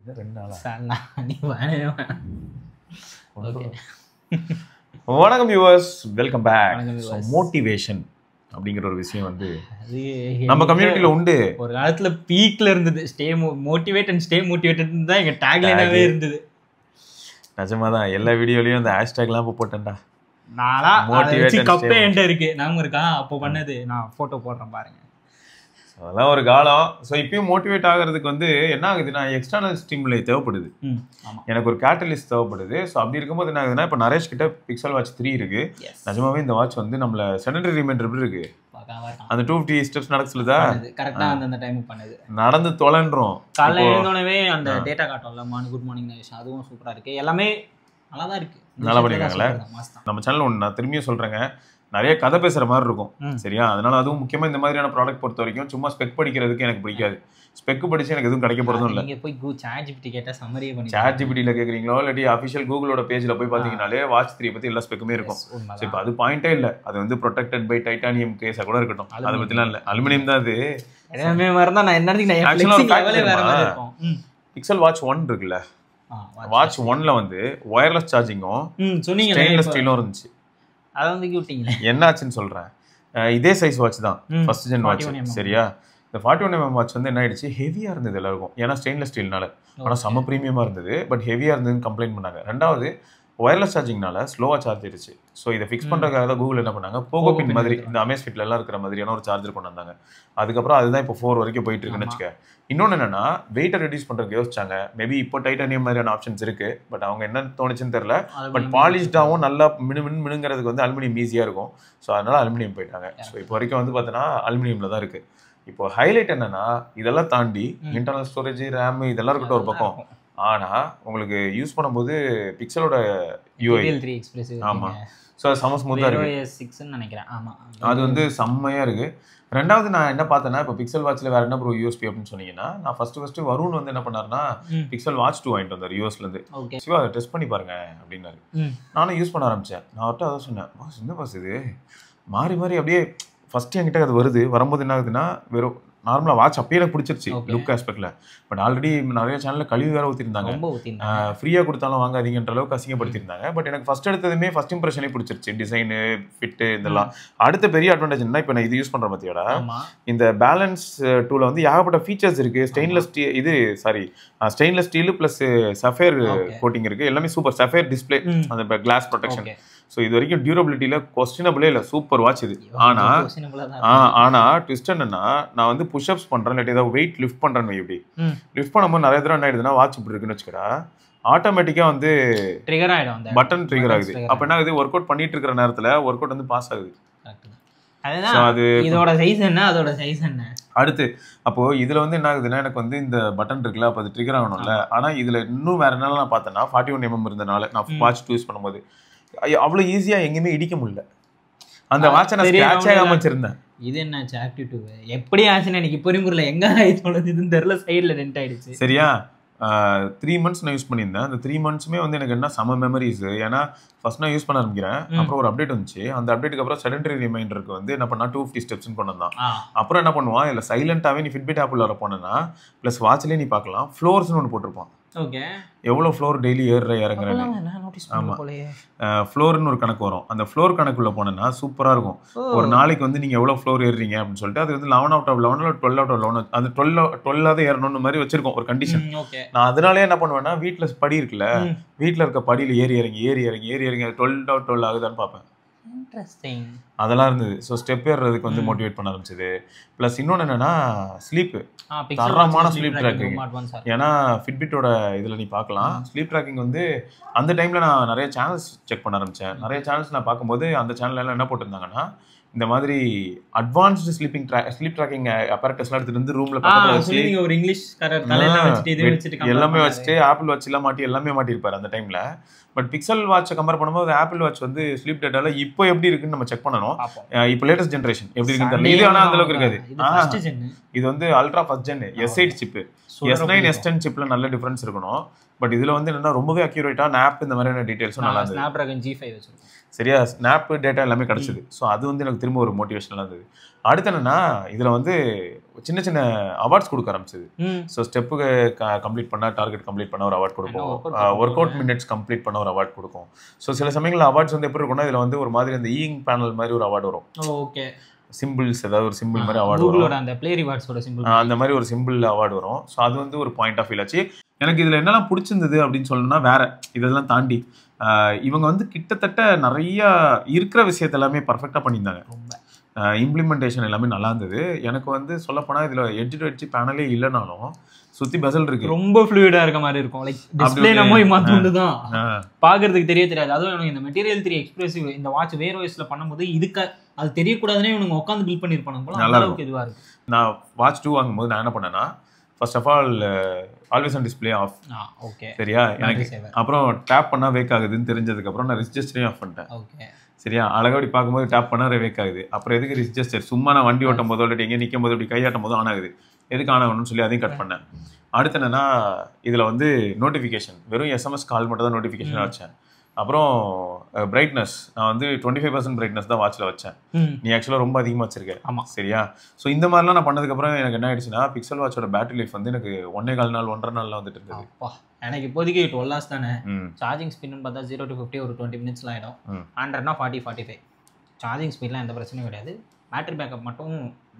இது 2 நாளா நீ ஓகே. வணக்கம் வியூவர்ஸ், வெல்கம் பேக். வணக்கம் viewers. மோட்டிவேஷன் அப்படிங்கிற ஒரு விஷயம் வந்து அது நம்ம கம்யூனிட்டியில உண்டு. ஒரு காலத்துல பீக்ல இருந்தது. Stay motivate and stay motivated தான் எங்க டேக்லைனாவே இருந்தது. நிஜமாதான் எல்லா வீடியோலயும் அந்த ஹேஷ்டேக்லாம் போட்டேன்டா. நானா Motivate and கப்பே stay என்கிட்ட இருக்கு, நாம இருக்கா அப்போ பண்ணது. நான் போட்டோ போடுறேன் பாருங்க. அதெல்லாம் ஒரு காலம். ஸோ இப்பயும் மோட்டிவேட் ஆகிறதுக்கு வந்து என்ன ஆகுதுன்னா, எக்ஸ்டர்னல் ஸ்டிமுலை தேவைப்படுது. ஆமா, எனக்கு ஒரு கேட்டலிஸ்ட் தேவைப்படுது. ஸோ அப்படி இருக்கும்போது என்ன ஆகுதுன்னா, இப்போ நரேஷ் கிட்ட பிக்சல் வாட்ச் 3 இருக்கு. yes நிஜமாவே இந்த வாட்ச் வந்து நம்மள செடன்டரி ரிமைண்டர் எப்படி இருக்கு, பார்க்கலாம். அந்த 250 ஸ்டெப்ஸ் நடக்க சொல்லுதா, கரெக்டா அந்த டைமுக்கு பண்ணது. நடந்து தொலைன்றோம். காலைல எழுந்தோடனே அந்த டேட்டா காட்டும்ல, குட் மார்னிங் நரேஷ், அதுவும் சூப்பரா இருக்கு. எல்லாமே நல்லா தான் இருக்கு. நல்லா பண்ணிருக்காங்களே. நம்ம சேனல் ஒன்று நான் திரும்பியும் சொல்றேங்க, நிறைய கதை பேசுற மாதிரி இருக்கும். சரியா? அதனால அதுவும் முக்கியமா இந்த மாதிரியான ப்ராடக்ட் பொறுத்த வரைக்கும் சும்மா ஸ்பெக் படிக்கிறதுக்கு எனக்கு பிடிக்காது. ஸ்பெக் படிச்சு எனக்கு எதுவும் கிடைக்க போறதும் இல்லை. நீங்க போய் ChatGPT கேட்டா சம்மரியே பண்ணி ChatGPTல கேக்குறீங்களோ இல்லாட்டி அஃபிஷியல் கூகுளோட பேஜ்ல போய் பாத்தீங்கன்னாலே வாட்ச் 3 பத்தி எல்லா ஸ்பெக்குமே இருக்கும். ஸோ இப்போ அது பாயிண்டே இல்லை. அது வந்து ப்ரொடெக்டட் பை டைட்டானியம் கேஸா கூட இருக்கட்டும், அதை பத்திலாம் இல்லை. அலுமினியம் தான் அது. எல்லாமே வரதா. நான் என்ன பிக்சல் வாட்ச் 1 இருக்குல்ல, வாட்ச் 1ல வந்து வயர்லெஸ் சார்ஜிங்கும் சொன்னீங்க, ஸ்டெயின்லெஸ் ஸ்டீலும் இருந்துச்சு. அதை வந்து விட்டீங்களே. என்னாச்சுன்னு சொல்றேன். இதே சைஸ் வாட்ச் தான், ஃபர்ஸ்ட் ஜென் வாட்ச். சரியா? இந்த 41mm வாட்ச் வந்து என்ன ஆயிடுச்சு, ஹெவியா இருந்தது எல்லாருக்கும். ஏன்னா ஸ்டெயின்லெஸ் ஸ்டீல்னால. ஆனா செம்ம ப்ரீமியமா இருந்தது, பட் ஹெவியா இருந்ததுன்னு கம்ப்ளைண்ட் பண்ணாங்க. ரெண்டாவது வயர்லெஸ் சார்ஜிங்னால ஸ்லோவா சார்ஜ் ஆயிடுச்சு. ஸோ இதை ஃபிக்ஸ் பண்றதுக்காக தான் கூகுள் என்ன பண்ணாங்க, போகோ பின் மாதிரி இந்த அமேஸ்ஃபிட்ல எல்லாம் இருக்கிற மாதிரியான ஒரு சார்ஜர் கொண்டு வந்தாங்க. அதுக்கப்புறம் அதுதான் இப்போ 4 வரைக்கும் போயிட்டு இருக்குன்னு வச்சுக்க. இன்னொன்னு என்னன்னா, வெயிட்டை ரெடியூஸ் பண்றதுக்கு யோசிச்சாங்க. மேபி இப்போ டைட்டானியம் மாதிரியான ஆப்ஷன்ஸ் இருக்கு, பட் அவங்க என்ன தோணுச்சுன்னு தெரியல. பட் பாலிஷ்டாவும் நல்லா மினுங்கிறதுக்கு வந்து அலுமினியம் ஈஸியா இருக்கும். ஸோ அதனால அலுமினியம் போயிட்டாங்க. ஸோ இப்போ வரைக்கும் வந்து பார்த்தோன்னா அலுமினியம்ல தான் இருக்கு. இப்போ ஹைலைட் என்னன்னா, இதெல்லாம் தாண்டி இன்டர்னல் ஸ்டோரேஜ், ரேம் இதெல்லாம் இருக்கட்டும் ஒரு பக்கம். ஆனா உங்களுக்கு யூஸ் பண்ணும்போது பிக்சலோட யூஐ 3 எக்ஸ்பிரசிவ். ஆமா, ஸோ அது செம்ம ஸ்மூத்தாக இருக்கு. OS 6ன்னு நினைக்கிறேன். ஆமா, அது வந்து செம்மையா இருக்கு. ரெண்டாவது நான் என்ன பார்த்தேன்னா, இப்போ பிக்சல் வாட்ச்ல வேற என்ன ப்ரோ யூஎஸ்பி அப்படின்னு சொன்னீங்கன்னா, நான் ஃபர்ஸ்ட் வருண் வந்து என்ன பண்ணாருன்னா, பிக்சல் வாட்ச் 2 வாங்கிட்டு வந்தார் யூஎஸ்ல இருந்து. சிவா அதை டெஸ்ட் பண்ணி பாருங்க அப்படின்னாரு. நானும் யூஸ் பண்ண ஆரம்பிச்சேன். நான் அவர்கிட்ட அதான் சொன்னேன், பாஸ் என்ன பாஸ் இது மாறி மாறி அப்படியே ஃபர்ஸ்ட் என்கிட்ட அது வருது. வரும்போது என்ன ஆகுதுன்னா, வெறும் நார்மலாக வாட்ச் அப்பயே எனக்கு பிடிச்சிருச்சு லுக் ஆஸ்பெக்ட்ல. பட் ஆல்ரெடி நிறைய சேனல்ல கழிவு வேற ஊற்றிருந்தாங்க. ஃப்ரீயாக கொடுத்தாலும் வாங்காதீங்கன்ற அளவுக்கு அசிங்கப்படுத்திருந்தாங்க. பட் எனக்கு ஃபர்ஸ்ட் எடுத்ததுமே ஃபர்ஸ்ட் இம்ப்ரெஷனே பிடிச்சிருச்சு. டிசைனு, ஃபிட்டு இதெல்லாம். அடுத்த பெரிய அட்வான்டேஜ் என்ன, இப்போ நான் இது யூஸ் பண்ணுறேன் பார்த்தியோட, இந்த பேலன்ஸ் டூல வந்து ஏகப்பட்ட ஃபீச்சர்ஸ் இருக்கு. Stainless steel plus sapphire coating இருக்கு. எல்லாமே சூப்பர். சஃபேர் டிஸ்பிளே, அந்த கிளாஸ் ப்ரொடெக்ஷன். ஸோ இது வரைக்கும் டியூரபிலிட்டியில கொஸ்டினபிளே இல்லை, சூப்பர் வாட்ச் இது. ஆனா ட்விஸ்ட் என்னன்னா, நான் வந்து புஷ்அப்ஸ் பண்றேன், இல்லாட்டி ஏதாவது வெயிட் லிஃப்ட் பண்றேன்னு, இப்படி லிஃப்ட் பண்ணும்போது நிறைய தடவை என்ன ஆயிடுதுன்னா, வாட்ச் இப்படி இருக்குன்னு வச்சுக்கடா, ஆட்டோமேட்டிக்கா வந்து ட்ரிகர் ஆயிடும், பட்டன் ட்ரிகர் ஆகுது. அப்ப என்ன ஆகுது, ஒர்க் அவுட் பண்ணிட்டு இருக்கிற நேரத்துல ஒர்க் அவுட் வந்து பாஸ் ஆகுது. அது இதோட சைஸ் என்ன, அதோட சைஸ் என்ன. அடுத்து அப்போ இதுல வந்து என்ன ஆகுதுன்னா, எனக்கு வந்து இந்த பட்டன் இருக்குல்ல, அப்போ அது ட்ரிகர் ஆகணும்ல. ஆனா இதுல இன்னும் வேற என்னெல்லாம் நான் பார்த்தேன்னா, 41mm இருந்தனால நான் வாட்ச் யூஸ் பண்ணும்போது அவ்வளவு ஈஸியா எங்கேயுமே இடிக்க முடியல. அந்த வாட்சை நான் ஸ்கிராட்ச் ஆகாம வச்சிருந்தேன். இது என்ன ஆக்டிவ் எப்படி ஆச்சுன்னு எனக்கு இப்போ புரியல. எங்க இதுன்னு தெரியல, சைடுல டென்ட் ஆயிடுச்சு. சரியா? 3 months நான் யூஸ் பண்ணியிருந்தேன். அந்த 3 monthsமே வந்து எனக்கு என்ன செம மெமரிஸ். ஏன்னா ஃபர்ஸ்ட் நான் யூஸ் பண்ண ஆரம்பிக்கிறேன், அப்புறம் ஒரு அப்டேட் வந்துச்சு. அந்த அப்டேட்டுக்கு அப்புறம் செடன்டரி ரிமைண்டருக்கு வந்து என்ன பண்ணா 250 ஸ்டெப்ஸ்ன்னு கொண்டு வந்தான். அப்புறம் என்ன பண்ணுவான், இல்லை சைலண்டாவே நீ ஃபிட்பிட் ஆப்பிள் வர போனேன்னா ப்ளஸ் வாட்ச்லேயே நீ பார்க்கலாம், ஃப்ளோர்ஸ்னு ஒன்று போட்டிருப்பான். எவ்வளோ ஃப்ளோர் டெய்லி இறங்குறேன்னு. ஆமா, ஃப்ளோர்னு ஒரு கணக்கு வரும். அந்த ஃப்ளோர் கணக்குள்ள போனேன்னா சூப்பரா இருக்கும். ஒரு நாளைக்கு வந்து நீங்க எவ்வளவு ஃப்ளோர் ஏறுறீங்க அப்படின்னு சொல்லிட்டு அது வந்து 11 out of 11 12 out of 11 அந்த 12 ஏறணும்னு மாதிரி வச்சிருக்கோம் ஒரு கண்டிஷன். நான் அதனாலே என்ன பண்ணுவேன்னா, வீட்டுல படி இருக்குல்ல, வீட்டுல இருக்க படியில ஏறி இறங்கி 12 out of 12 ஆகுதான்னு பார்ப்பேன். அதெல்லாம் இருந்தது. ஸோ ஸ்டெப் ஏறுறதுக்கு வந்து மோட்டிவேட் பண்ண ஆரம்பிச்சது. ப்ளஸ் இன்னொன்று என்னன்னா, ஸ்லீப்பு, தரமான ஸ்லீப் ட்ராக்கிங். ஏன்னா ஃபிட்பிட்டோட இதில் நீ பார்க்கலாம் ஸ்லீப் ட்ராக்கிங் வந்து அந்த டைமில் நான் நிறைய சேனல்ஸ் செக் பண்ண ஆரம்பித்தேன். நிறைய சேனல்ஸ் நான் பார்க்கும்போது அந்த சேனல்லாம் என்ன போட்டிருந்தாங்கன்னா, இந்த மாதிரி அட்வான்ஸ்டு ஸ்லீப் ட்ராக்கிங் அப்பரேட்டஸ்லாம் எடுத்துட்டு வந்து ரூம்ல பக்கத்துல வச்சு ஒரு இங்கிலீஷ் எல்லாமே வச்சுட்டு ஆப்பிள் வாட்ச் எல்லாம் மாட்டி எல்லாமே மாட்டிருப்பாரு அந்த டைம்ல. பட் பிக்சல் வாட்சை கம்பேர் பண்ணும்போது ஆப்பிள் வாட்ச் வந்து ஸ்லீப் டேட்டால இப்போ எப்படி இருக்குன்னு நம்ம செக் பண்ணணும். இப்போ லேட்டஸ்ட் ஜென்ரேஷன் எப்படி இருக்குன்னு தெரியல. இது ஆனா அந்த அளவுக்கு இருக்காது. இது வந்து ultra first gen S8 chip, S9 S10 சிப்ல நல்ல டிஃபரன்ஸ் இருக்கணும். பட் இதுல வந்து என்னன்னா ரொம்பவே அக்யூரேட்டா ஆப் இந்த மாதிரியான டீடைல்ஸும் நல்லா இருந்துச்சு. Snapdragon G5 வச்சிருக்கோம். சரியா, ஸ்னாப் டேட்டா எல்லாமே கிடச்சிது. ஸோ அது வந்து எனக்கு திரும்ப ஒரு மோட்டிவேஷனலாக இருந்தது. அடுத்து என்னன்னா இதில் வந்து சின்ன சின்ன அவார்ட்ஸ் கொடுக்க ஆரம்பிச்சது. ஸோ ஸ்டெப்புக்கு கம்ப்ளீட் பண்ணால் டார்கெட் கம்ப்ளீட் பண்ண ஒரு அவார்ட் கொடுக்கும், ஒர்க் அவுட் மினிட்ஸ் கம்ப்ளீட் பண்ண ஒரு அவார்ட் கொடுக்கும். ஸோ சில சமயங்களில் அவார்ட்ஸ் வந்து எப்படி இருக்கும்னா இதில் வந்து ஒரு மாதிரி அந்த ஈயிங் பேனல் மாதிரி ஒரு அவார்டு வரும். ஓகே, சிம்பிள்ஸ் ஏதாவது ஒரு சிம்பிள் மாதிரி அவார்டு வரும், அந்த ப்ளே ரிவார்ட்ஸோட சிம்பிள் அந்த மாதிரி ஒரு சிம்பிள் அவார்டு வரும். ஸோ அது வந்து ஒரு பாயிண்ட் ஆஃப் வியூ ஆச்சு. எனக்கு இதில் என்னெல்லாம் பிடிச்சிருந்தது அப்படின்னு சொல்லணும்னா வேற இதெல்லாம் தாண்டி இவங்க வந்து கிட்டத்தட்ட நிறைய இருக்கிற விஷயத்த எல்லாமே பர்ஃபெக்டாக பண்ணியிருந்தாங்க. இம்ப்ளிமெண்டேஷன் எல்லாமே நல்லா இருந்தது. எனக்கு வந்து சொல்லப்போனால் இதில் எட்ஜ் டு எட்ஜ் பேனலே இல்லைனாலும் சுற்றி பெசல் இருக்கு, ரொம்ப ஃப்ளூயிடாக இருக்க மாதிரி இருக்கும். லைக் டிஸ்பிளே நம்ம மாற்றி தான் பார்க்கறதுக்கு தெரியாது. அதுவும் எனக்கு இந்த மெட்டீரியல் 3 எக்ஸ்பிரசிவ் இந்த வாட்ச் வேர் வாய்ஸில் பண்ணும்போது இதுக்கு அது தெரியக்கூடாதுன்னே இவனுங்க உட்காந்து பில்ட் பண்ணியிருப்பாங்க போல. நல்லா இருக்கு, இதுவாக இருக்கு. நான் வாட்ச் 2 வாங்கும்போது நான் என்ன பண்ணேன்னா first of all always on display off. Okay, சரியா, எனக்கு அப்புறம் டேப் பண்ணால் வேக் ஆகுதுன்னு தெரிஞ்சதுக்கப்புறம் நான் ரிஜிஸ்டரையும் ஆஃப் பண்ணிட்டேன். ஓகே, சரியா, அழகாடி பார்க்கும்போது டேப் பண்ணால் வேக் ஆகுது. அப்புறம் எதுக்கு ரிஜிஸ்டர், சும்மா நான் வண்டி ஓட்டும் போதோ இல்லாட்டி எங்கே நிற்கும் போது இப்படி கையாட்டும் போதும் ஆன் ஆகுது, எதுக்கு ஆன் ஆகணும்னு சொல்லி அதையும் கட் பண்ணேன். அடுத்து என்னன்னா இதில் வந்து நோட்டிஃபிகேஷன் வெறும் எஸ்எம்எஸ் கால் மட்டும் தான் நோட்டிஃபிகேஷனாக வச்சேன். அப்புறம் பிரைட்னஸ் நான் வந்து 25% பிரைட்னஸ் தான் வாட்சில் வச்சேன். நீ ஆக்சுவலாக ரொம்ப அதிகமாக வச்சிருக்க. ஆமாம், சரியா. ஸோ இந்த மாதிரிலாம் நான் பண்ணதுக்கப்புறம் எனக்கு என்ன ஆயிடுச்சுன்னா பிக்சல் வாட்சோட பேட்டரி லைஃப் வந்து எனக்கு 1.25 நாள் 1.5 நாள்லாம் வந்துட்டு இருந்தது. எனக்கு இப்போதைக்கு 12 hours தானே. சார்ஜிங் ஸ்பீட்னு பார்த்தா 0 to 50 ஒரு 20 minutesலாம் ஆகிடும். 100னா 40-45. சார்ஜிங் ஸ்பீட்லாம் எந்த பிரச்சனையும் கிடையாது. பேட்டரி பேக்கப் மட்டும்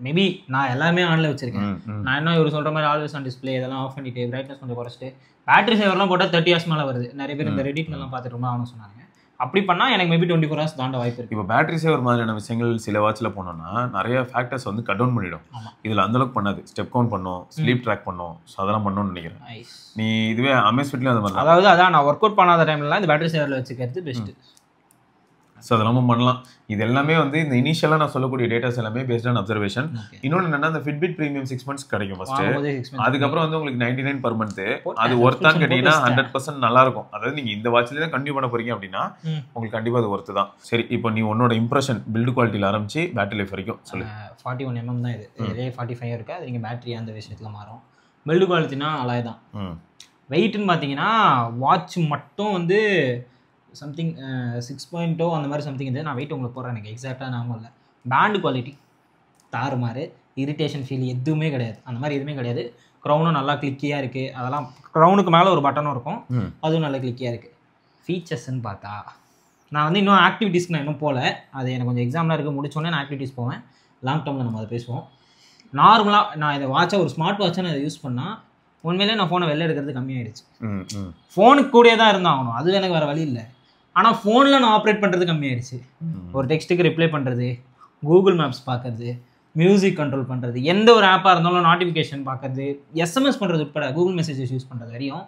மேபி நான் எல்லாமே ஆனில் வச்சிருக்கேன். நான் என்ன இவர் சொல்கிற மாதிரி ஆல்வேஸ் ஆன் டிஸ்பிளே இதெல்லாம் ஆஃப் பண்ணிட்டு பிரைட்னஸ் கொஞ்சம் குறைச்சிட்டு பேட்டரி சேவர்லாம் போட்டால் 30 hours மேலே வருது. நிறைய பேர் இந்த ரெடிட்லாம் பார்த்துட்டு ரொம்ப ஆகணும்னு சொன்னாங்க. அப்படி பண்ணால் எனக்கு மேபி 24 hours தாண்ட வாய்ப்பு இருக்குது. இப்போ பேட்டரி சேவர் மாதிரியான விஷயங்கள் சில வாட்சில் போனோம்னா நிறைய ஃபேக்டர்ஸ் வந்து கட் டவுன் பண்ணிடும். இதில் அந்தளவுக்கு பண்ணாது. ஸ்டெப் கவுண்ட் பண்ணும், ஸ்லீப் ட்ராக் பண்ணும். ஸோ அதெல்லாம் பண்ணணும்னு நினைக்கிறேன். நீ இதுவே அமேஸ்ஃபிட்லேயும் அந்த மாதிரி அதாவது அதான் நான் ஒர்க் அவுட் பண்ணாத டைம்லாம் இந்த பேட்டரி சேவரில் வச்சுக்கிறது பெஸ்ட்டு. ஸோ அதெல்லாம் பண்ணலாம். இது எல்லாமே வந்து இந்த இனிஷியலாக நான் சொல்லக்கூடிய டேட்டாஸ் எல்லாமே பேஸ்ட் ஆன் அப்சர்வேஷன். இன்னொன்று என்னன்னா இந்த ஃபிட்பிட் ப்ரீமியம் 6 months கிடைக்கும் ஃபர்ஸ்ட். அதுக்கப்புறம் வந்து உங்களுக்கு 99 per month. அது ஒர்த்தான்னு கேட்டீங்கன்னா 100% நல்லா இருக்கும். அதாவது நீங்க இந்த வாட்ச்லேயே தான் கண்டினியூ பண்ண போறீங்க அப்படின்னா உங்களுக்கு கண்டிப்பாக அது ஒர்த்து தான். சரி, இப்போ நீ உன்னோட இம்ப்ரெஷன் பில்டு குவாலிட்டியில் ஆரம்பிச்சு பேட்டரி லைஃப் வரைக்கும் சொல்லு. 41 mm தான் இது. இதே 45 இருக்கு. அது நீங்கள் பேட்டரி அந்த விஷயத்தில் மாறும். பில்டு குவாலிட்டினா அலாய் தான். வெயிட்னு பார்த்தீங்கன்னா வாட்ச் மட்டும் வந்து சம்திங் 6.0 அந்த மாதிரி சம்திங் இது. நான் வெயிட் உங்களுக்கு போடுறேன், எனக்கு எக்ஸாக்டாக நாம இல்லை. பேண்டு குவாலிட்டி தாறுமாறு, இரிட்டேஷன் ஃபீல் எதுவுமே கிடையாது. அந்த மாதிரி எதுவுமே கிடையாது. க்ரௌனும் நல்லா கிளிக்கியாக இருக்குது. அதெல்லாம் க்ரௌனுக்கு மேலே ஒரு பட்டனும் இருக்கும், அதுவும் நல்லா கிளிக்கியாக இருக்குது. ஃபீச்சர்ஸ்ன்னு பார்த்தா நான் வந்து இன்னும் ஆக்டிவிட்டீஸ்க்கு நான் இன்னும் போகல. அது எனக்கு கொஞ்சம் எக்ஸாம்லாம் இருக்குது, முடிச்சோடனே நான் ஆக்டிவிட்டீஸ் போவேன். லாங் டேர்மில் நம்ம அதை பேசுவோம். நார்மலாக நான் இதை வாட்சாக ஒரு ஸ்மார்ட் வாட்சாக நான் இதை யூஸ் பண்ணால் உண்மையிலே நான் ஃபோனை வெளில எடுக்கிறது கம்மியாயிடுச்சு. ஃபோனுக்கு கூடயே தான் இருந்தாகணும், அது எனக்கு வேறு வழி இல்லை. ஆனால் ஃபோனில் நான் ஆப்ரேட் பண்ணுறது கம்மியாயிடுச்சு. ஒரு டெக்ஸ்ட்டுக்கு ரிப்ளை பண்ணுறது, கூகுள் மேப்ஸ் பார்க்குறது, மியூசிக் கண்ட்ரோல் பண்ணுறது, எந்த ஒரு ஆப்பாக இருந்தாலும் நோட்டிஃபிகேஷன் பார்க்குறது, எஸ்எம்எஸ் பண்ணுறது உட்பட கூகுள் மெசேஜஸ் யூஸ் பண்ணுறது வரையும்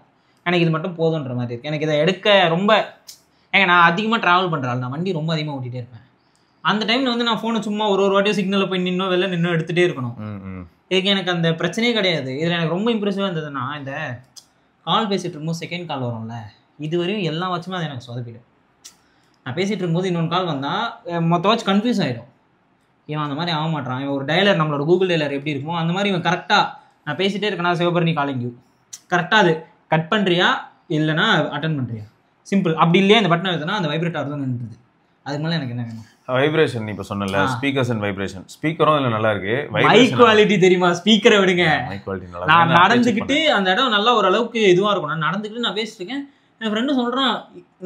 எனக்கு இது மட்டும் போதுன்ற மாதிரி இருக்குது. எனக்கு இதை எடுக்க ரொம்ப நான் அதிகமாக ட்ராவல் பண்ணுறாள், நான் வண்டி ரொம்ப அதிகமாக ஓட்டிகிட்டே இருப்பேன். அந்த டைமில் வந்து நான் ஃபோனை சும்மா ஒரு வாட்டியும் சிக்னலில் போய் நின்னோ வெளில நின்னோ எடுத்துகிட்டே இருக்கணும். இதுக்கு எனக்கு அந்த பிரச்சனையே கிடையாது. இதில் எனக்கு ரொம்ப இம்ப்ரெசிவாக இருந்ததுன்னா இந்த கால் பேசிகிட்டு இருக்கும்போது செகண்ட் கால் வரும்ல, இது வரையும் எல்லா வாட்சுமே அதை எனக்கு சொதப்பிடும். நான் பேசிகிட்டு இருக்கும்போது இன்னொன்று கால் வந்தால் மொத்த வாட்ச் கன்ஃபியூஸ் ஆகிடும். இவன் அந்த மாதிரி ஆக மாட்டான். இவன் ஒரு டயலர், நம்மளோட கூகுள் டயலர் எப்படி இருக்குமோ அந்த மாதிரி இவன் கரெக்டாக நான் பேசிகிட்டே இருக்கேன்னா சிவபரணி காலிங் யூ கரெக்டாக அது கட் பண்ணுறியா இல்லைனா அட்டன் பண்ணுறியா, சிம்பிள். அப்படி இல்லையா இந்த பட்டன் எடுத்தனா அந்த வைப்ரேட் ஆகுதுன்னு நின்றுது. அதுக்கு மேலே எனக்கு என்ன வேணும்? வைப்ரேஷன் இப்போ சொன்னல, ஸ்பீக்கர்ஸ் அண்ட் வைப்ரேஷன். ஸ்பீக்கரும் இதில் நல்லா இருக்கு. மைக் குவாலிட்டி தெரியுமா? ஸ்பீக்கரை விடுங்க. மைக் குவாலிட்டி நல்லா. நான் நடந்துக்கிட்டு அந்த இடம் நல்லா ஓரளவுக்கு இதுவாக இருக்கும். நான் நடந்துக்கிட்டு நான் பேசிட்டு இருக்கேன். என் ஃப்ரெண்டு சொல்கிறான்,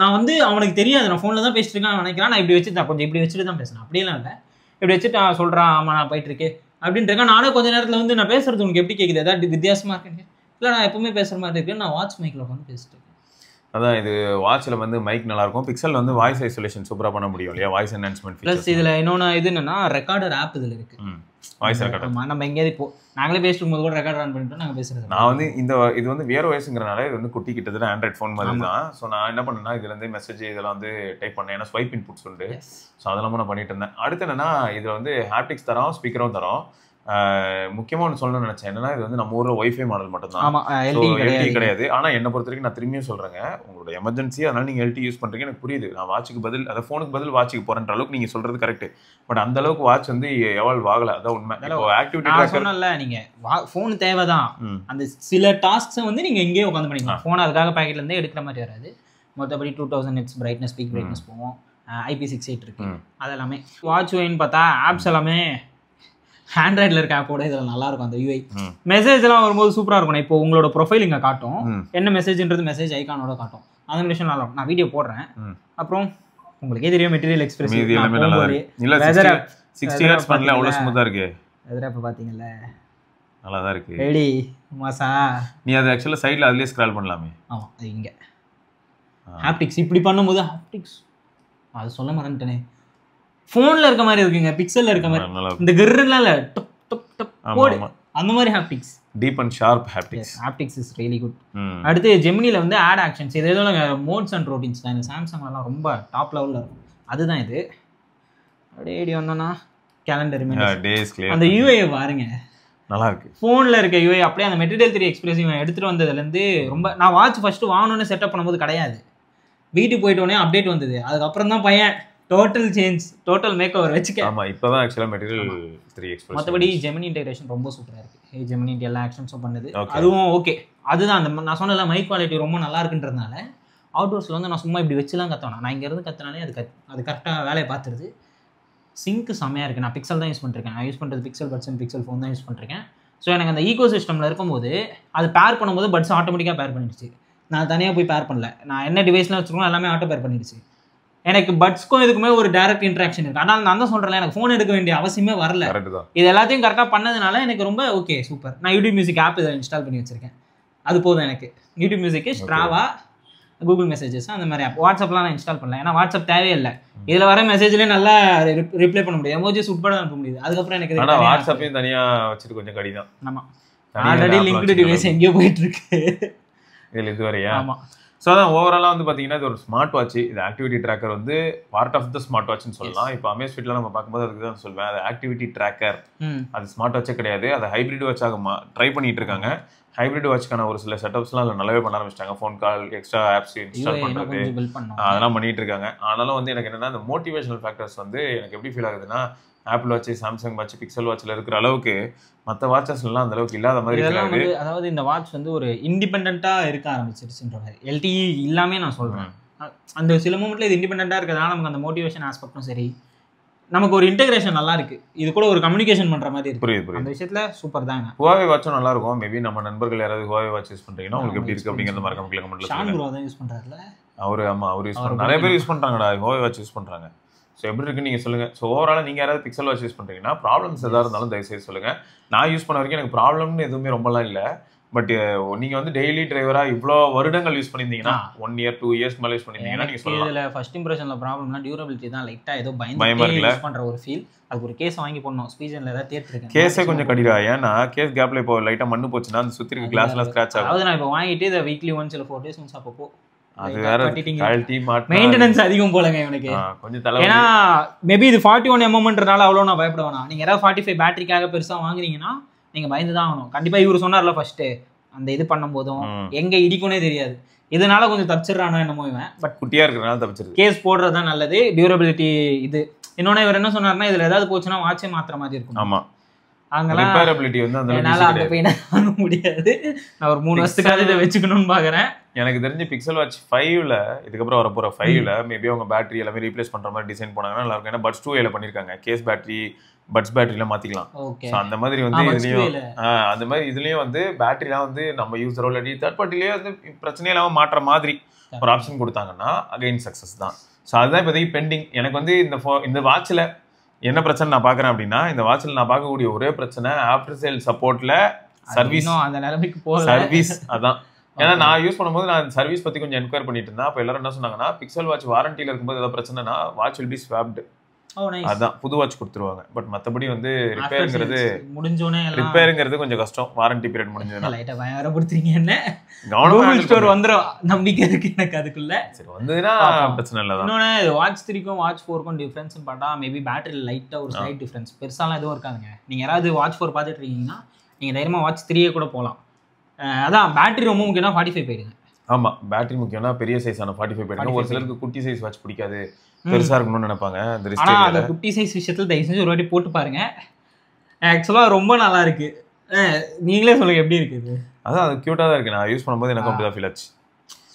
நான் வந்து அவனுக்கு தெரியாது நான் ஃபோனில் தான் பேசிட்டு இருக்கேன் நினைக்கிறான். நான் இப்படி வச்சுட்டு கொஞ்சம் இப்படி வச்சுட்டு தான் பேசுனேன். அப்படியெல்லாம் இல்லை, இப்படி வச்சுட்டு சொல்கிறான் ஆமாம் நான் போயிட்டு இருக்கேன் அப்படின்ட்டு இருக்கேன். நானே கொஞ்சம் நேரத்தில் வந்து நான் பேசுறது உனக்கு எப்படி கேட்குது, ஏதாவது வித்தியாசமாக இருக்குன்னு. இல்லை நான் எப்பவுமே பேசுகிற மாதிரி இருக்கேன். நான் வாட்ச் மைக்கில் உட்காந்து பேசிட்டு இருக்கேன். அதான் இது வாட்சில் வந்து மைக் நல்லாயிருக்கும். பிக்சல் வந்து வாய்ஸ் ஐசோலேஷன் சூப்பராக பண்ண முடியும் இல்லையா, வாய்ஸ் என்ஹான்ஸ்மெண்ட். ப்ளஸ் இதில் இன்னொன்று இது என்னன்னா ரெக்கார்டர் ஆப் இதில் இருக்குது. வாய்ஸ் ரெக்கார்டர் நம்ம எங்கேயாவது இப்போ நாங்களே பேசிட்டு இருக்கும்போது கூட ரெக்கார்டர் ஆன் பண்ணிட்டு நாங்கள் பேசுகிறது. நான் வந்து இது வந்து வேறு வாய்ஸுங்கிறனால இது வந்து குட்டி கிட்டத்தட்ட ஆண்ட்ராய்ட் ஃபோன் மாதிரி தான். ஸோ நான் என்ன பண்ணேன்னா இதுலேருந்து மெசேஜ் இதெல்லாம் வந்து டைப் பண்ணேன். ஏன்னா ஸ்வைப் இன்புட்ஸ் உண்டு. ஸோ அதெல்லாம் நான் பண்ணிட்டு இருந்தேன். அடுத்து என்னன்னா இதில் வந்து ஹாப்டிக்ஸ் தரோம், ஸ்பீக்கரும் தரோம். முக்கியமாக ஒன்று சொல்லணும்னு நினச்சேன். என்னன்னா இது வந்து நம்ம ஊரில் ஒய்ஃபை மாடல் மட்டும் தான், எல்டி கிடையாது. ஆனால் என்னை பொறுத்த வரைக்கும் நான் திரும்பியும் சொல்கிறேங்க, உங்களோட எமர்ஜென்சி அதனால நீங்கள் எல்டி யூஸ் பண்ணுறீங்க எனக்கு புரியுது. நான் வாட்சுக்கு பதில் அதை ஃபோனுக்கு பதில் வாட்சுக்கு போகிறன்ற அளவுக்கு நீங்கள் சொல்கிறது கரெக்ட். பட் அந்த அளவுக்கு வாட்ச் வந்து எவால்வ் ஆகலை, அதான் உண்மை. ஆக்டிவிட்டி சொன்னல நீங்கள் ஃபோன் தேவை தான். அந்த சில டாஸ்க்ஸை வந்து நீங்கள் எங்கேயே உட்காந்து பண்ணிக்கலாம். ஃபோன் அதுக்காக பேக்கெட்லேருந்தே எடுக்கிற மாதிரி வராது. மொத்தப்படி 2000 nits பிரைட்னஸ், பீக் பிரைட்னஸ் போவோம். IP68 இருக்கு. அது எல்லாமே வாட்ச் யூஐன்னு பார்த்தா ஆப்ஸ் எல்லாமே ஆண்ட்ராய்டில் இருக்க ஆப்போட இதில் நல்லா இருக்கும். அந்த யூஐ மெசேஜ்லாம் வரும்போது சூப்பராக இருக்கும். இப்போ உங்களோட ப்ரொஃபைல் இங்கே காட்டும், என்ன மெசேஜ்ன்றது மெசேஜ் ஐக்கானோட காட்டும். அந்த விஷயம் நல்லா இருக்கும். நான் வீடியோ போடுறேன். அப்புறம் உங்களுக்கே தெரியும் மெட்டீரியல் எக்ஸ்பிரஸ் வெதர் பண்ணல அவ்வளோ ஸ்மூத்தாக இருக்கு. வெதர் இப்போ பார்த்தீங்கல்ல நல்லா தான் இருக்கு. ரெடி மாசா நீ அது ஆக்சுவலாக சைடில் அதுலேயே ஸ்க்ரால் பண்ணலாமே. ஆமாம் அது இங்கே ஹாப்டிக்ஸ் இப்படி பண்ணும்போது ஹாப்டிக்ஸ் அது சொல்ல மறந்துட்டேனே. ஃபோனில் இருக்க மாதிரி இருக்குங்க, பிக்சலில் இருக்க மாதிரி. இந்த கிர்லாம் இல்லை டப் டப் டப் போடு அந்த மாதிரி haptics. Deep and sharp haptics. Haptics is really good. அடுத்து ஜெமினியில் வந்து ஆட் ஆக்ஷன்ஸ் இது எதுவும் மோட்ஸ் அண்ட் ரொட்டீன்ஸ் தான். இந்த சாம்சங்லாம் ரொம்ப டாப் லெவலில் இருக்கும். அதுதான் இது. அப்படியே வந்தோன்னா கேலண்டர் அந்த யூஐ பாருங்க நல்லா இருக்கு. ஃபோனில் இருக்க யூஐ அப்படியே அந்த மெட்டீரியல் 3 எக்ஸ்பிரஸ் எடுத்துகிட்டு வந்ததுலேருந்து ரொம்ப நான் வாட்ச் ஃபஸ்ட்டு வாங்கணுன்னு செட்டப் பண்ணும்போது கிடையாது. வீட்டுக்கு போயிட்டோடனே அப்டேட் வந்தது. அதுக்கப்புறம் தான் பையன் total change total make over வச்சுக்க. ஆமாம் இப்போ தான் ஆக்சுவலாக மெட்டீரியல் 3 எக்ஸ்பிரஸ். மற்றபடி ஜெமினி இன்டெகிரேஷன் ரொம்ப சூப்பராக இருக்குது. ஜெமினி எல்லா ஆக்ஷன்ஸும் பண்ணுது. அதுவும் ஓகே. அதுதான் அந்த நான் சொன்னல மை குவாலிட்டி ரொம்ப நல்லா இருக்குன்றதுனால அவுட்டோர்ஸில் வந்து நான் சும்மா இப்படி வச்சுலாம் கற்றுவேன். நான் இங்கேருந்து கற்றுனாலே அது கரெக்டாக வேலையை பார்த்துருது. சிங்க்கு செம்மையாக இருக்குது. நான் பிக்சல் தான் யூஸ் பண்ணிருக்கேன். நான் யூஸ் பண்ணுறது pixel puts and pixel phone தான் யூஸ் பண்ணிருக்கேன். ஸோ எனக்கு அந்த ஈகோ சிஸ்டமில் இருக்கும்போது அது பேர் பண்ணும்போது பட்ஸ் ஆட்டோமேட்டிக்காக பேர் பண்ணிடுச்சு. நான் தனியாக போய் பேர் பண்ணல. நான் என்ன டிவைஸ்லாம் வச்சுருக்கோம் எல்லாமே ஆட்டோ பேர் பண்ணிடுச்சு. எனக்கு பட்ஸ்க்கும் இதுக்குமே ஒரு டைரக்ட் இன்ட்ராக்ஷன் இருக்குது. ஆனால் நான் தான் சொல்கிறேன் எனக்கு ஃபோன் எடுக்க வேண்டிய அவசியமே வரல. இது எல்லாத்தையும் கரெக்டாக பண்ணதுனால எனக்கு ரொம்ப ஓகே சூப்பர். நான் யூடியூப் மியூசிக் ஆப் இதை இன்ஸ்டால் பண்ணி வச்சுருக்கேன். அது போதும் எனக்கு. யூடியூப் மியூசிக்கு ஸ்ட்ராவா கூகுள் மெசேஜஸ் அந்த மாதிரி ஆப். வாட்ஸ்அப்லாம் நான் இன்ஸ்டால் பண்ணல. ஏன்னா வாட்ஸ்அப் தேவையில்லை. இதில் வர மெசேஜ்லேயே நல்லா ரிப்ளை பண்ண முடியும். எமோஜிஸ் உட்பட அனுப்ப முடியுது. அதுக்கப்புறம் எனக்கு வாட்ஸ்அப்பையும் தனியாக வச்சுட்டு கொஞ்சம் கடி தான். ஆமாம் ஆல்ரெடி லிங்க்டு டிவைஸ் எங்கேயோ போயிட்டு இருக்கு இதில் இது வரையா. ஆமாம். ஸோ அதான் ஓவராலாக வந்து பார்த்தீங்கன்னா இது ஒரு ஸ்மார்ட் வாட்ச். இது ஆக்டிவிட்டி ட்ராக்கர் வந்து பார்ட் ஆஃப் த ஸ்மார்ட் வாட்ச்னு சொல்லலாம். இப்போ அமேஸ்ஃபிட்ல நம்ம பார்க்கும்போது அதுக்கு தான் சொல்வேன் அது ஆக்டிவிட்டி ட்ராக்கர். அது ஸ்மார்ட் வாட்சே கிடையாது. அதை ஹைப்ரிட் வாட்சாக ட்ரை பண்ணிட்டு இருக்காங்க. ஹைப்ரிட் வாட்ச்க்கான ஒரு சில செட்டப்ஸ்லாம் அதில் நல்லாவே பண்ண ஆரம்பிச்சிட்டாங்க. Phone call extra apps install பண்ணுறது அதெல்லாம் பண்ணிட்டு இருக்காங்க. ஆனாலும் வந்து எனக்கு என்னென்னா இந்த மோட்டிவேஷனல் ஃபேக்டர்ஸ் வந்து எனக்கு எப்படி ஃபீல் ஆகுதுன்னா Apple watch Samsung watch Pixel வாட்சில் இருக்கிற அளவுக்கு மற்ற வாட்சஸ்லாம் அந்த அளவுக்கு இல்லாத மாதிரி வந்து அதாவது இந்த வாட்ச் வந்து ஒரு இண்டிபெண்ட்டாக இருக்க ஆரம்பிச்சிருச்சுன்ற மாதிரி எல்டிஇ இல்லாமே நான் சொல்கிறேன். அந்த சில மூமெண்ட்டில் இது இண்டிபெண்ட்டாக இருக்கிறதுனால நமக்கு அந்த மோட்டிவேஷன் ஆஸ்பெக்டும் சரி நமக்கு ஒரு இன்டெகிரேஷன் நல்லா இருக்கு. இது கூட ஒரு கம்யூனிகேஷன் பண்ற மாதிரி இருக்கு. புரியுது. அந்த விஷயத்துல சூப்பர் தாங்க. Huawei வாட்சும் நல்லா இருக்கும். மேபி நம்ம நண்பர்கள் யாராவது Huawei வாட்ச் யூஸ் பண்றீங்கன்னா உங்களுக்கு எப்படி இருக்கு அப்படிங்கறத மறக்காம கமெண்ட்ல சொல்லுங்க. ஷான் ப்ரோ தான் யூஸ் பண்றாருல. அவர் யூஸ் பண்றாரு. நிறைய பேர் யூஸ் பண்றாங்கடா Huawei வாட்ச் யூஸ் பண்றாங்க. ஸோ எப்படி இருக்குன்னு நீங்கள் சொல்லுங்கள். ஸோ ஓவராலாக நீங்கள் யாராவது பிக்சல் வாட்ச் யூஸ் பண்ணுறீங்கன்னா ப்ராப்ளம்ஸ் எதாவது இருந்தாலும் தயவுசெய்து சொல்லுங்கள். நான் யூஸ் பண்ண வரைக்கும் எனக்கு ப்ராப்ளம்னு எதுவுமே ரொம்பலாம் இல்லை. பட் நீங்கள் வந்து டெய்லி டிரைவராக இவ்வளோ வருடங்கள் யூஸ் பண்ணியிருந்தீங்கன்னா 1 year 2 years மேலே யூஸ் பண்ணியிருந்தீங்கன்னா நீங்கள் சொல்லலாம். இதில் ஃபர்ஸ்ட் இம்ப்ரெஷனில் ப்ராப்ளம்னா டியூரபிலிட்டி தான். லைட்டாக ஏதோ பயமாக யூஸ் பண்ணுற ஒரு ஃபீல். அதுக்கு ஒரு கேஸ் வாங்கி போடணும். ஸ்பீஜனில் ஏதாவது தேர்த்திருக்கேன். கேஸே கொஞ்சம் கடிடா. ஏன்னா கேஸ் கேப்பில் இப்போ லைட்டாக மண்ணு போச்சுன்னா அந்த சுற்றி இருக்க கிளாஸ்லாம் ஸ்க்ராட்ச் ஆகும். அதாவது நான் இப்போ வாங்கிட்டு இதை வீக்லி ஒன்ஸ் இல்லை 4 days ஒன்ஸ் அப்பப்போ அது வேற மெயின்டெனன்ஸ் அதிகம் போலங்க இவனுக்கு கொஞ்சம் தலை. ஏன்னா மேபி இது 41mm அவ்வளோ நான் பயப்பட வேணாம். நீங்கள் யாராவது 45 பேட்டரிக்காக பெருசாக வாங்குறீங்கன்னா நீங்கள் பயந்து தான் ஆகணும். கண்டிப்பாக இவர் சொன்னார்ல ஃபர்ஸ்ட்டு அந்த இது பண்ணும் போதும் எங்க இடிக்கும்னே தெரியாது. இதனால கொஞ்சம் தப்பிச்சிடறானோ என்னமோ இவன். பட் குட்டியா இருக்கிறனால தப்பிச்சிருக்கு. கேஸ் போடுறது தான் நல்லது. டியூரபிலிட்டி இது இன்னொன்னு இவர் என்ன சொன்னார்னா இதுல ஏதாவது போச்சுன்னா வாட்சே மாத்திர மாதிரி இருக்கும். ஆமா அங்கெல்லாம் ரிப்பேரபிலிட்டி வந்து அந்த என்னால அந்த பெயினை தாங்க முடியாது. நான் ஒரு 3 வருஷத்துக்காக இதை வச்சுக்கணும்னு பாக்குறேன். எனக்கு தெரிஞ்சு பிக்சல் வாட்ச் 5ல இதுக்கப்புறம் வரப்போற 5ல மேபி அவங்க பேட்டரி எல்லாமே ரீப்ளேஸ் பண்ற மாதிரி டிசைன் பண்ணாங்கன்னா நல்லா இருக்கும். ஏன்னா பட்ஸ் 2Aல பண்ணிருக்காங்க. கேஸ் பேட்டரி பட்ஸ் பேட்டரியில மாத்திக்கலாம். ஸோ அந்த மாதிரி வந்து இதுலயும் அந்த மாதிரி இதுலயும் வந்து பேட்டரிலாம் வந்து நம்ம யூஸரோ இல்லாட்டி தேர்ட் பார்ட்டிலேயே வந்து பிரச்சனையே இல்லாமல் மாற்ற மாதிரி ஒரு ஆப்ஷன் கொடுத்தாங்கன்னா அகைன் சக்ஸஸ் தான். ஸோ அதுதான் இப்போதைக்கு பெண்டிங். எனக்கு வந்து இந்த வாட்சில் என்ன பிரச்சனை நான் பார்க்குறேன் அப்படின்னா இந்த வாட்சில் நான் பார்க்கக்கூடிய ஒரே பிரச்சனை ஆஃப்டர் சேல் சப்போர்ட்ல சர்வீஸ். அந்த நிலைமைக்கு போக சர்வீஸ் அதான். ஏன்னா நான் யூஸ் பண்ணும்போது நான் சர்வீஸ் பற்றி கொஞ்சம் என்கொயர் பண்ணிட்டு இருந்தேன். அப்போ எல்லாரும் என்ன சொன்னாங்கன்னா பிக்சல் வாட்ச் வாரண்டியில் இருக்கும்போது ஏதாவது பிரச்சனைனா வாட்ச் வில் பி ஸ்வாப்டு. அதான் புது வாட்ச் கொடுத்துருவாங்க. பட் மற்றபடி வந்து ரிப்பேருங்கிறது முடிஞ்சோனே ரிப்பேருங்கிறது கொஞ்சம் கஷ்டம். வாரண்டி பீரியட் முடிஞ்சதுன்னா லைட்டா பயங்கர கொடுத்துறீங்க. என்ன கூகுள் ஸ்டோர் வந்துடும் நம்பிக்கை இருக்கு எனக்கு அதுக்குள்ள. சரி வந்ததுன்னா பிரச்சனை இல்லை. இன்னொன்று வாட்ச் 3க்கும் வாட்ச் 4க்கும் டிஃப்ரென்ஸ் பார்த்தா மேபி பேட்டரி லைட்டாக ஒரு ஸ்லைட் டிஃப்ரென்ஸ் பெருசாலாம் எதுவும் இருக்காதுங்க. நீங்கள் யாராவது வாட்ச் 4 பார்த்துட்டு இருக்கீங்கன்னா நீங்கள் தைரியமாக வாட்ச் 3 கூட போகலாம். அதான் பேட்டரி ரொம்ப முக்கியம்னா 45 போயிடுங்க. ஆமாம் பேட்டரி முக்கியம்னா பெரிய சைஸான 45 போயிடுங்க. ஒரு சிலருக்கு குட்டி சைஸ் வாட்ச் பிடிக்காது, பெருசா இருக்கணும்னு நினைப்பாங்க. அந்த குட்டி சைஸ் விஷயத்துல தயவு செஞ்சு ஒரு வாட்டி போட்டு பாருங்க. ஆக்சுவலா ரொம்ப நல்லா இருக்கு. நீங்களே சொல்லுங்க எப்படி இருக்குது. அதான் அது கியூட்டா தான் இருக்கு. நான் யூஸ் பண்ணும்போது எனக்கு அப்படிதான் ஃபீல் ஆச்சு.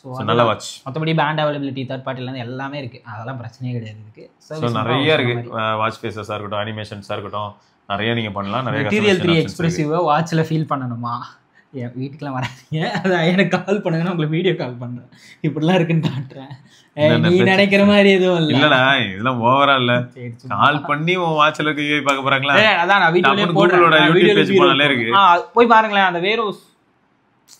ஸோ நல்ல வாட்ச். மற்றபடி பேண்ட் அவைலபிலிட்டி தேர்ட் பார்ட்டிலேருந்து எல்லாமே இருக்குது, அதெல்லாம் பிரச்சனையே கிடையாது இருக்குது. ஸோ நிறைய இருக்குது, வாட்ச் ஃபேஸஸாக இருக்கட்டும், அனிமேஷன்ஸாக இருக்கட்டும், நிறைய நீங்கள் பண்ணலாம். நிறைய மெட்டீரியல் 3 எக்ஸ்பிரசிவாக வாட்சில் ஃபீல் பண்ணணுமா, என் வீட்டுக்குலாம் வராதீங்க, அதான் எனக்கு கால் பண்ணுங்கன்னா உங்களுக்கு வீடியோ கால் பண்ணுறேன், இப்படிலாம் இருக்குன்னு காட்டுறேன். நீ நினைக்கிற மாதிரி எதுவும் இல்லை. இல்லடா, இதெல்லாம் ஓவரா இல்ல. கால் பண்ணி உன் வாட்ச்ல இருக்க யூஐ பார்க்க போறாங்களா? அதான் நான் வீடியோலயே போடுறேன், யூடியூப் பேஜ் போனாலே இருக்கு, போய் பாருங்களேன். அந்த வேர் ஹவுஸ்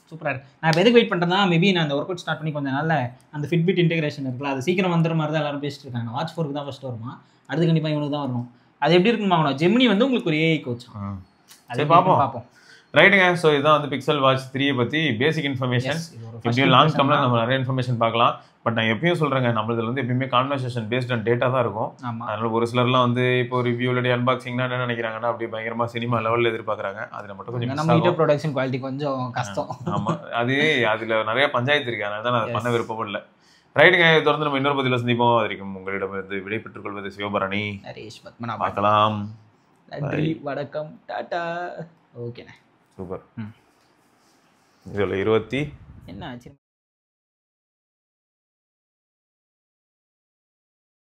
சூப்பரா இருக்கு. நான் இப்போ எதுக்கு வெயிட் பண்றேன்னா, மேபி நான் அந்த ஒர்க் அவுட் ஸ்டார்ட் பண்ணி கொஞ்சம் நாள்ல அந்த ஃபிட்பிட் இன்டெகிரேஷன் இருக்குல்ல, அது சீக்கிரம் வந்துற மாதிரி தான் எல்லாரும் பேசிட்டு இருக்காங்க. வாட்ச் 4க்கு தான் ஃபர்ஸ்ட் வருமா, அடுத்து கண்டிப்பா இவனுக்கு தான் வரணும். அது எப்படி இருக்குன்னு பார்க்கணும். ஜெமினி வந்து உங்களுக்கு ஒரு ஏஐ கோச், அதை பார்ப்போம். ரைட்டுங்க. ஸோ இதுதான் வந்து பிக்சல் வாட்ச் 3 பற்றி பேசிக் இன்ஃபர்மேஷன். எப்படியும் லாங் டர்மில் நம்ம நிறைய இன்ஃபர்மேஷன் பார்க்கலாம். பட் நான் எப்பயும் சொல்கிறேங்க, நம்மளதுல வந்து எப்பயுமே கான்வர்சேஷன் பேஸ்ட் ஆன் டேட்டா தான் இருக்கும். அதனால ஒரு சிலர்லாம் வந்து இப்போ ரிவ்யூ இல்லாட்டி அன்பாக்சிங்னா என்ன நினைக்கிறாங்கன்னா, அப்படி பயங்கரமாக சினிமா லெவலில் எதிர்பார்க்குறாங்க. அதில் மட்டும் கொஞ்சம் நம்ம வீடியோ ப்ரொடக்ஷன் குவாலிட்டி கொஞ்சம் கஷ்டம். ஆமாம், அதில் நிறைய பஞ்சாயத்து இருக்கு, அதனால தான் நான் அதை பண்ண விருப்பம் இல்லை. ரைட்டுங்க, தொடர்ந்து நம்ம இன்னொரு பதிவில் சந்திப்போம். அது வரைக்கும் உங்களிடம் வந்து விடை பெற்றுக் கொள்வது சிவபரணி, நரேஷ் பத்மநாபன். பார்க்கலாம். நன்றி, வணக்கம், டாடா. ஓகேண்ணே, சூப்பர். இதில் 20 என்ன ஆச்சு?